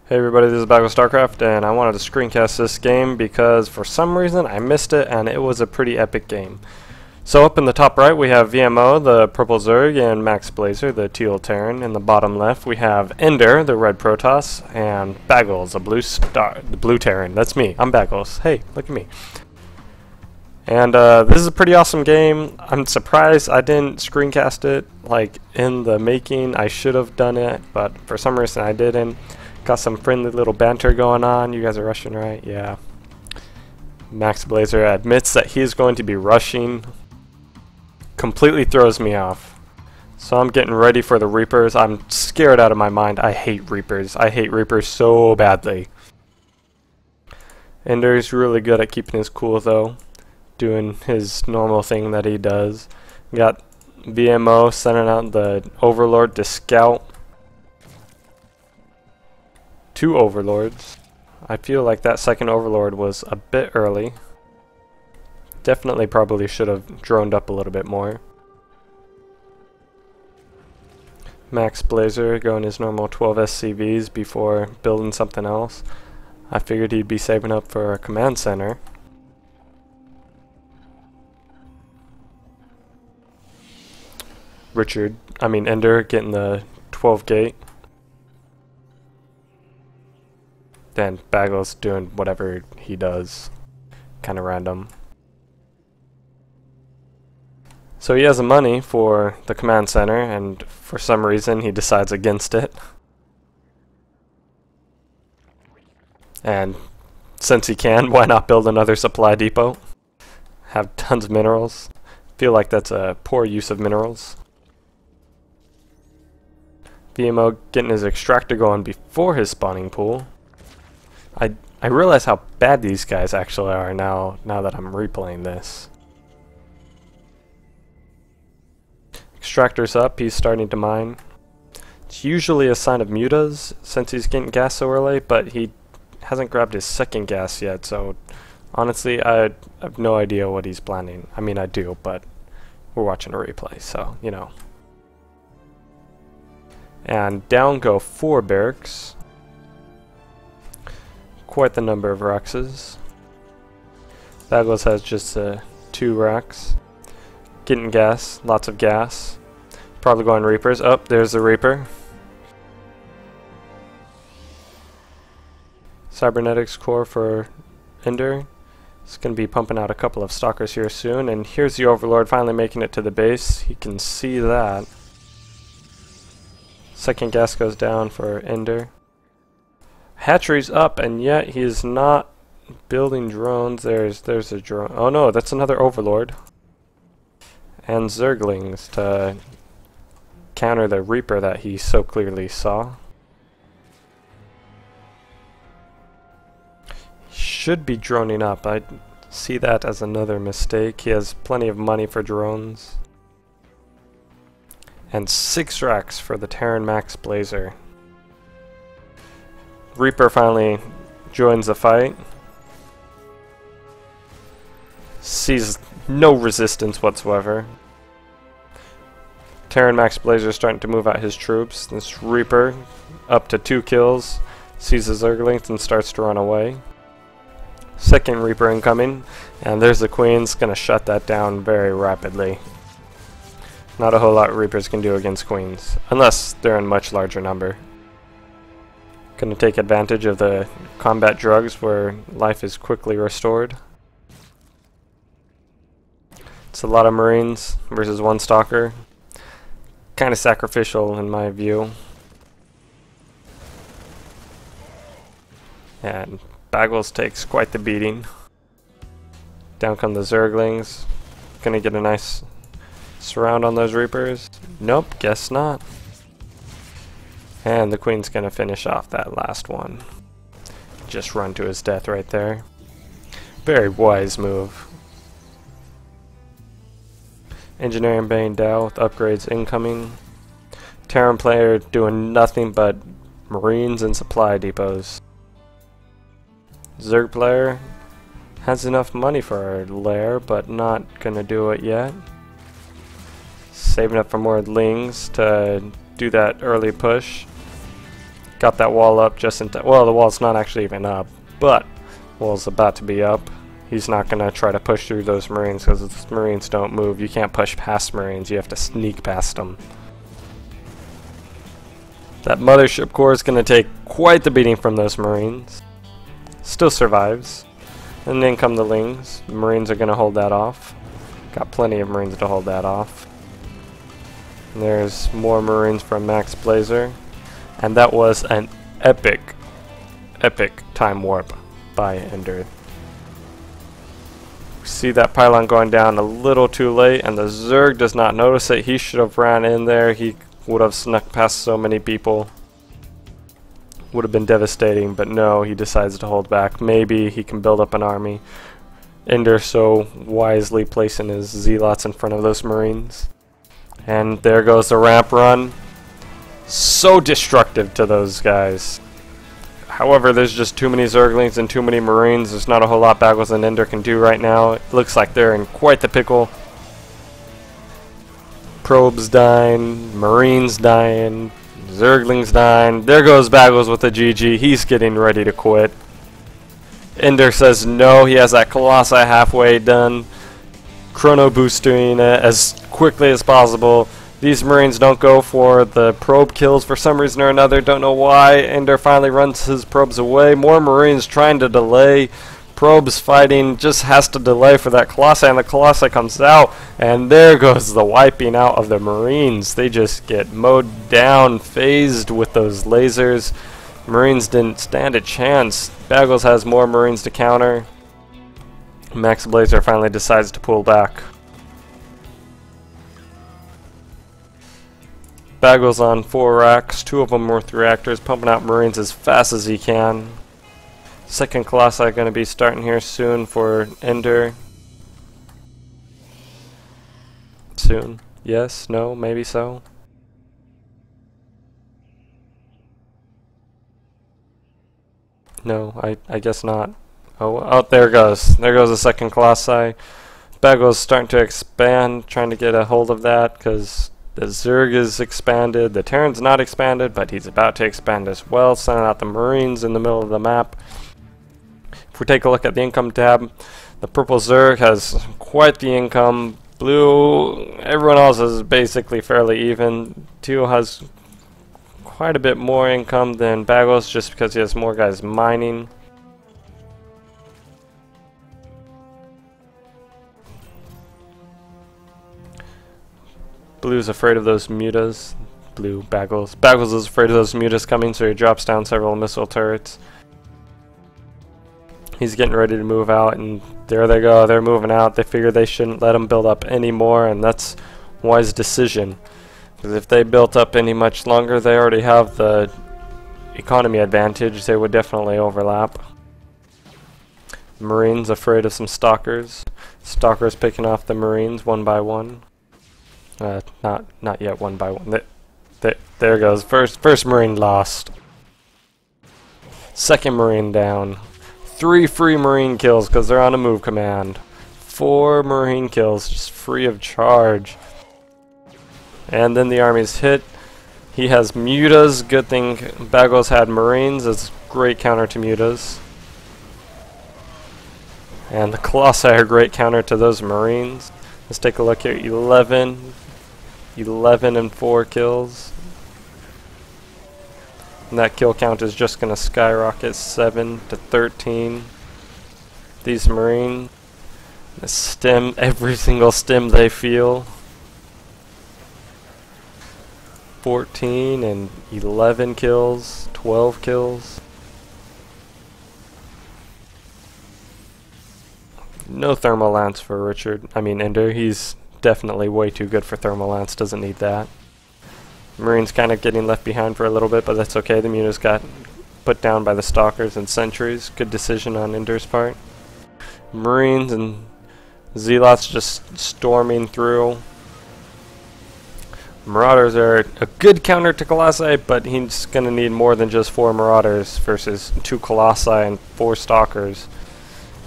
Hey everybody, this is Back with StarCraft, and I wanted to screencast this game because for some reason I missed it, and it was a pretty epic game. So up in the top right we have VMO, the purple Zerg, and Max Blazer, the teal Terran. In the bottom left we have Ender, the red Protoss, and Baggles, the blue Terran. That's me. I'm Baggles. Hey, look at me. And this is a pretty awesome game. I'm surprised I didn't screencast it like in the making. I should have done it, but for some reason I didn't. Got some friendly little banter going on. You guys are rushing, right? Yeah. Max Blazer admits that he is going to be rushing. Completely throws me off. So I'm getting ready for the Reapers. I'm scared out of my mind. I hate Reapers. I hate Reapers so badly. Ender's really good at keeping his cool though. Doing his normal thing that he does. Got VMO sending out the Overlord to scout. Two Overlords. I feel like that second Overlord was a bit early. Definitely probably should have droned up a little bit more. Max Blazer going his normal 12 SCVs before building something else. I figured he'd be saving up for a command center. Ender getting the 12 gate. Then Baggles doing whatever he does. Kind of random. So he has the money for the command center, and for some reason he decides against it. And since he can, why not build another supply depot? Have tons of minerals. Feel like that's a poor use of minerals. VMO getting his extractor going before his spawning pool. I realize how bad these guys actually are now that I'm replaying this. Extractor's up, he's starting to mine. It's usually a sign of mutas since he's getting gas so early, but he hasn't grabbed his second gas yet, so honestly I have no idea what he's planning. I mean I do, but we're watching a replay, so you know. And down go 4 barracks. Quite the number of Rexes. Baggles has just 2 racks. Getting gas, lots of gas. Probably going Reapers. Oh, there's the Reaper. Cybernetics core for Ender. It's going to be pumping out a couple of Stalkers here soon. And here's the Overlord finally making it to the base. He can see that. Second gas goes down for Ender. Hatchery's up, and yet he is not building drones. There's a drone. Oh no, that's another Overlord. And Zerglings to counter the Reaper that he so clearly saw. Should be droning up. I see that as another mistake. He has plenty of money for drones. And 6 racks for the Terran Max Blazer. Reaper finally joins the fight. Sees no resistance whatsoever. Terran Max Blazer starting to move out his troops. This Reaper up to 2 kills. Sees the Zerglings and starts to run away. Second Reaper incoming. And there's the Queens. Gonna shut that down very rapidly. Not a whole lot Reapers can do against Queens. Unless they're in much larger number. Gonna take advantage of the combat drugs where life is quickly restored. It's a lot of Marines versus 1 Stalker. Kinda sacrificial in my view. And Baggles takes quite the beating. Down come the Zerglings. Gonna get a nice surround on those Reapers. Nope, guess not. And the Queen's gonna finish off that last one. Just run to his death right there. Very wise move. Engineering Bane Dow with upgrades incoming. Terran player doing nothing but Marines and supply depots. Zerg player has enough money for a lair, but not gonna do it yet. Saving up for more Lings to do that early push. Got that wall up just in time. Well, the wall's not actually even up, but the wall's about to be up. He's not going to try to push through those Marines because those Marines don't move. You can't push past Marines. You have to sneak past them. That Mothership Corps is going to take quite the beating from those Marines. Still survives. And then come the Lings. The Marines are going to hold that off. Got plenty of Marines to hold that off. And there's more Marines from Max Blazer. And that was an epic time warp by Ender. See that pylon going down a little too late, and the Zerg does not notice it. He should have ran in there. He would have snuck past so many people. Would have been devastating, but no, he decides to hold back. Maybe he can build up an army. Ender so wisely placing his Zealots in front of those Marines. And there goes the ramp run. So destructive to those guys. However, there's just too many Zerglings and too many Marines. There's not a whole lot Baggles and Ender can do right now. It looks like they're in quite the pickle. Probes dying, Marines dying, Zerglings dying. There goes Baggles with a GG. He's getting ready to quit. Ender says no. He has that Colossi halfway done. Chrono boosting it as quickly as possible. These Marines don't go for the probe kills for some reason or another. Don't know why. Ender finally runs his probes away. More Marines trying to delay. Probes fighting, just has to delay for that Colossi, and the Colossi comes out, and there goes the wiping out of the Marines. They just get mowed down, phased with those lasers. Marines didn't stand a chance. Baggles has more Marines to counter. Max Blazer finally decides to pull back. Baggles on 4 racks, 2 of them with reactors, pumping out Marines as fast as he can. Second Colossi going to be starting here soon for Ender. Soon. Yes, no, maybe so. No, I guess not. Oh, there goes. There goes the second Colossi. Baggles starting to expand, trying to get a hold of that because the Zerg is expanded. The Terran's not expanded, but he's about to expand as well, sending out the Marines in the middle of the map. If we take a look at the income tab, the purple Zerg has quite the income. Blue, everyone else is basically fairly even. Teal has quite a bit more income than Baggles just because he has more guys mining. Blue's afraid of those mutas. Blue, Baggles. Baggles is afraid of those mutas coming, so he drops down several missile turrets. He's getting ready to move out, and there they go. They're moving out. They figure they shouldn't let him build up anymore, and that's a wise decision. Because if they built up any much longer, they already have the economy advantage. They would definitely overlap. Marines afraid of some stalkers. Stalkers picking off the Marines one by one. Not yet one by one. There goes. First Marine lost. Second Marine down. 3 free Marine kills because they're on a move command. 4 Marine kills just free of charge. And then the army's hit. He has mutas. Good thing Baggles had Marines. It's great counter to mutas. And the Colossi are great counter to those Marines. Let's take a look here. 11 and 4 kills. And that kill count is just going to skyrocket 7 to 13. These Marines, the stem, every single stem they feel. 14 and 11 kills, 12 kills. No thermal lance for Ender. He's definitely way too good for thermal lance, doesn't need that. Marines kind of getting left behind for a little bit, but that's okay. The mutas got put down by the stalkers and sentries. Good decision on Ender's part. Marines and Zealots just storming through. Marauders are a good counter to Colossi, but he's going to need more than just 4 Marauders versus 2 Colossi and 4 Stalkers.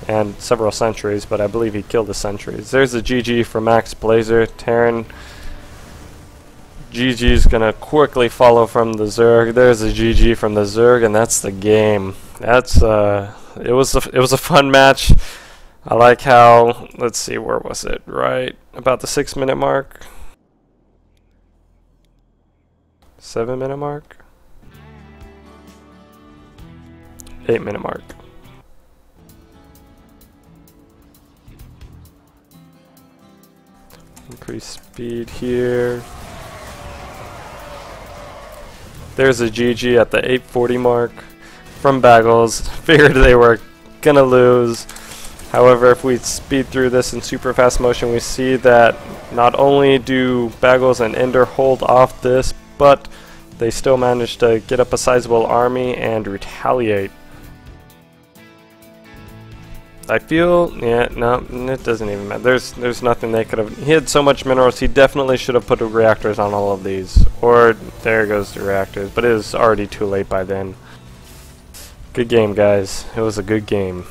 And several sentries, but I believe he killed the sentries. There's the GG for Max Blazer. Terran GG's gonna quickly follow from the Zerg. There's a GG from the Zerg, and that's the game. That's it was a fun match. I like how, let's see, where was it? Right about the 6-minute mark, 7-minute mark, 8-minute mark. Increase speed here. There's a GG at the 8:40 mark from Baggles. Figured they were gonna lose. However, if we speed through this in super fast motion, we see that not only do Baggles and Ender hold off this, but they still manage to get up a sizable army and retaliate. I feel, yeah, no, it doesn't even matter. There's nothing they could have. He had so much minerals, he definitely should have put reactors on all of these. Or, there goes the reactors, but it was already too late by then. Good game, guys. It was a good game.